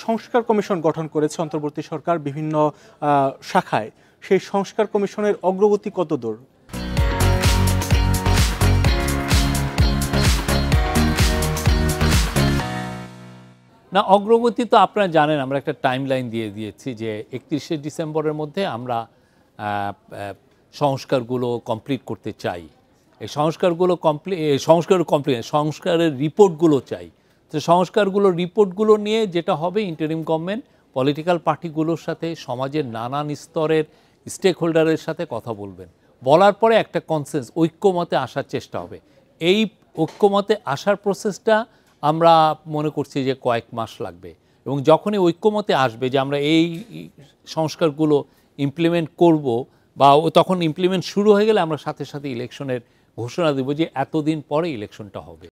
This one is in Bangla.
সংস্কার কমিশন গঠন করেছে অন্তর্বর্তী সরকার বিভিন্ন শাখায়, সেই সংস্কার কমিশনের অগ্রগতি কতদূর? না, অগ্রগতি তো আপনারা জানেন, আমরা একটা টাইম লাইন দিয়ে দিয়েছি যে 31শে ডিসেম্বরের মধ্যে আমরা সংস্কারগুলো কমপ্লিট করতে চাই। এই সংস্কারের রিপোর্টগুলো চাই। তো রিপোর্টগুলো নিয়ে যেটা হবে, ইন্টারিম গভর্নমেন্ট পলিটিক্যাল পার্টিগুলোর সাথে, সমাজের নানান স্তরের স্টেক হোল্ডারের সাথে কথা বলবেন। বলার পরে একটা ঐক্যমতে আসার চেষ্টা হবে। এই ঐক্যমতে আসার প্রসেসটা আমরা মনে করছি যে কয়েক মাস লাগবে, এবং যখনই ঐক্যমতে আসবে যে আমরা এই সংস্কারগুলো ইমপ্লিমেন্ট করব, বা তখন ইমপ্লিমেন্ট শুরু হয়ে গেলে আমরা সাথে সাথে ইলেকশনের ঘোষণা দেব যে এতদিন পরে ইলেকশনটা হবে।